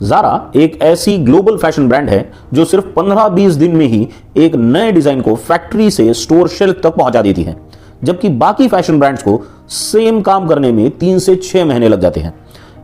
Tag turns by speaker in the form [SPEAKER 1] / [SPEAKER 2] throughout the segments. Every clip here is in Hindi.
[SPEAKER 1] ज़ारा एक ऐसी ग्लोबल फैशन ब्रांड है जो सिर्फ 15-20 दिन में ही एक नए डिजाइन को फैक्ट्री से स्टोर शेल्फ तक पहुंचा देती है, जबकि बाकी फैशन ब्रांड्स को सेम काम करने में 3 से 6 महीने लग जाते हैं।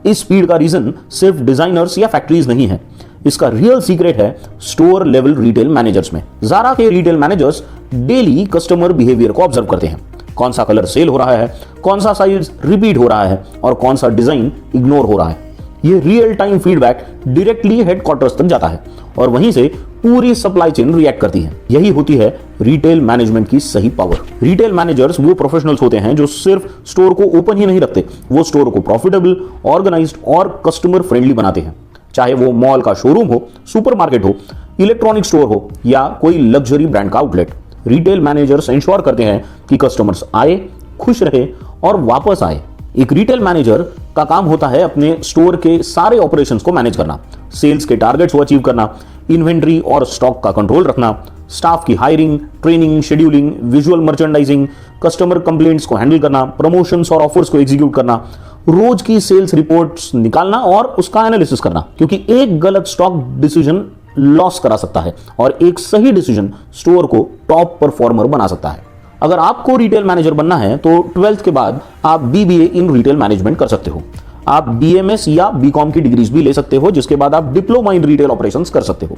[SPEAKER 1] इस स्पीड का रीजन सिर्फ डिजाइनर्स या फैक्ट्रीज नहीं है, इसका रियल सीक्रेट है स्टोर लेवल रिटेल मैनेजर्स में। ज़ारा के retail managers daily customer behaviour को ऑब्जर्व करते हैं, कौन सा कलर सेल हो रहा है, कौन सा साइज रिपीट हो रहा है और कौन सा डिजाइन इग्नोर हो रहा है। ये real time feedback directly headquarters तक जाता है और वहीं से पूरी सप्लाई चेन रिएक्ट करती है। यही होती है रिटेल मैनेजमेंट की सही पावर। रिटेल मैनेजर्स वो प्रोफेशनल्स होते हैं जो सिर्फ स्टोर को ओपन ही नहीं रखते, वो स्टोर को प्रॉफिटेबल, ऑर्गेनाइज्ड और कस्टमर फ्रेंडली बनाते हैं। चाहे वो मॉल का शोरूम हो, सुपरमार्केट हो, इलेक्ट्रॉनिक स्टोर हो या कोई लग्जरी ब्रांड का आउटलेट, रिटेल मैनेजर्स इंश्योर करते हैं कि कस्टमर्स आए, खुश रहे और वापस आए। एक रिटेल मैनेजर का काम होता है अपने स्टोर के सारे ऑपरेशंस को मैनेज करना, सेल्स के टारगेट्स को अचीव करना, इन्वेंट्री और स्टॉक का कंट्रोल रखना, स्टाफ की hiring, training, scheduling, visual merchandising, customer complaints को हैंडल करना, प्रमोशंस और ऑफर्स को एग्जीक्यूट करना, रोज की सेल्स रिपोर्ट्स निकालना और उसका एनालिसिस करना, क्योंकि एक गलत स्टॉक डिसीजन लॉस करा सकता है और एक सही डिसीजन स्टोर को टॉप परफॉर्मर बना सकता है। अगर आपको रिटेल मैनेजर बनना है तो 12th के बाद आप BBA इन रिटेल मैनेजमेंट कर सकते हो। आप BMS या BCom की डिग्रीज भी ले सकते हो, जिसके बाद आप डिप्लोमा इन रिटेल ऑपरेशंस कर सकते हो।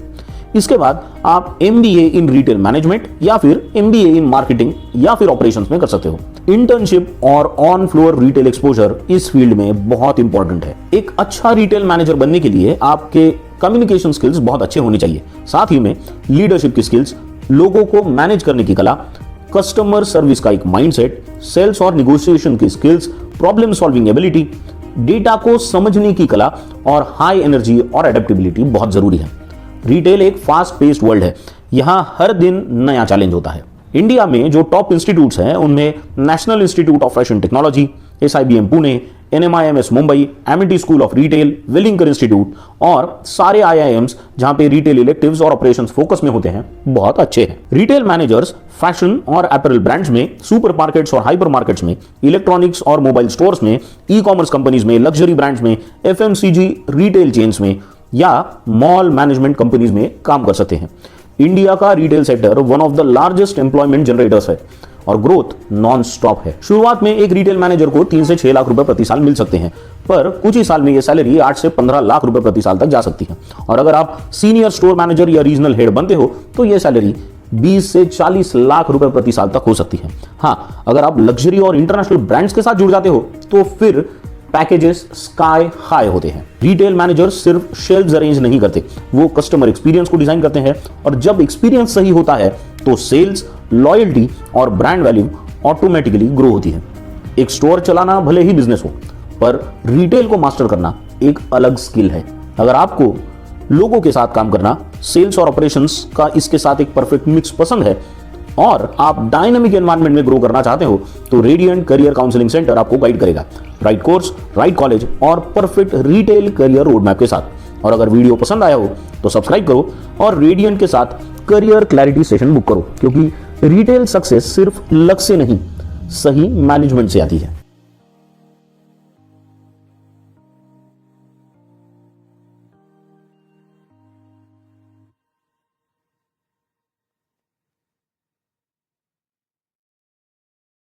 [SPEAKER 1] इसके बाद आप MBA इन रिटेल मैनेजमेंट या फिर MBA इन मार्केटिंग या फिर ऑपरेशंस में कर सकते हो। इंटर्नशिप और ऑन फ्लोर रिटेल एक्सपोजर इस फील्ड में बहुत इंपॉर्टेंट है। एक अच्छा रिटेल मैनेजर बनने के लिए आपके कम्युनिकेशन स्किल्स बहुत अच्छे होने चाहिए, साथ ही में लीडरशिप की स्किल्स, लोगों को मैनेज करने की कला, कस्टमर सर्विस का एक माइंडसेट, सेल्स और नेगोशिएशन की skills, problem solving ability, data को समझने की कला और हाई एनर्जी और एडेप्टेबिलिटी बहुत जरूरी है। रिटेल एक फास्ट पेस्ड वर्ल्ड है, यहां हर दिन नया चैलेंज होता है। इंडिया में जो टॉप इंस्टीट्यूट्स हैं उनमें national institute of fashion technology, SIBM Pune, NMIMS Mumbai, Amity school of retail, Welingkar institute और सारे IIMs जहां पे रिटेल इलेक्टिव्स और ऑपरेशंस फोकस में होते हैं बहुत अच्छे हैं। रिटेल मैनेजर्स फैशन और अपैरल ब्रांड्स में, सुपरमार्केट्स और हाइपरमार्केट्स में, इलेक्ट्रॉनिक्स और मोबाइल स्टोर्स में, ई-कॉमर्स कंपनीज में, लग्जरी ब्रांड्स में, FMCG रिटेल चेन्स में या मॉल मैनेजमेंट कंपनीज में काम कर सकते हैं। इंडिया का retail sector one of the largest employment generators है और ग्रोथ नॉन स्टॉप है। शुरुआत में एक रिटेल मैनेजर को 3 से 6 लाख रुपए प्रति साल मिल सकते हैं, पर कुछ ही साल में यह सैलरी 8 से 15 लाख रुपए प्रति साल तक जा सकती है। और अगर आप सीनियर स्टोर मैनेजर या रीजनल हेड बनते हो तो यह सैलरी 20 से 40 लाख रुपए प्रति साल तक हो सकती है। हाँ, अगर आप लग्जरी और इंटरनेशनल ब्रांड्स के साथ जुड़ जाते हो तो फिर पैकेजेस स्काई हाई होते हैं। रिटेल मैनेजर सिर्फ शेल्फ्स अरेंज नहीं करते, वो कस्टमर एक्सपीरियंस को डिजाइन करते हैं और जब एक्सपीरियंस सही होता है तो सेल्स, लॉयल्टी और ब्रांड वैल्यू ऑटोमेटिकली ग्रो होती है। एक स्टोर चलाना भले ही बिजनेस हो, पर रिटेल को मास्टर करना एक अलग स्किल है। अगर आपको लोगों के साथ काम करना, सेल्स और ऑपरेशंस का इसके साथ एक परफेक्ट मिक्स पसंद है और आप डायनामिक एनवायरनमेंट में ग्रो करना चाहते हो तो रेडियंट करियर काउंसलिंग सेंटर आपको गाइड करेगा, राइट कोर्स, राइट कॉलेज और perfect retail career road map के साथ। और अगर वीडियो पसंद आया हो तो सब्सक्राइब करो और रेडियंट के साथ करियर क्लैरिटी सेशन बुक करो, क्योंकि रिटेल सक्सेस सिर्फ लक से नहीं, सही मैनेजमेंट से आती है।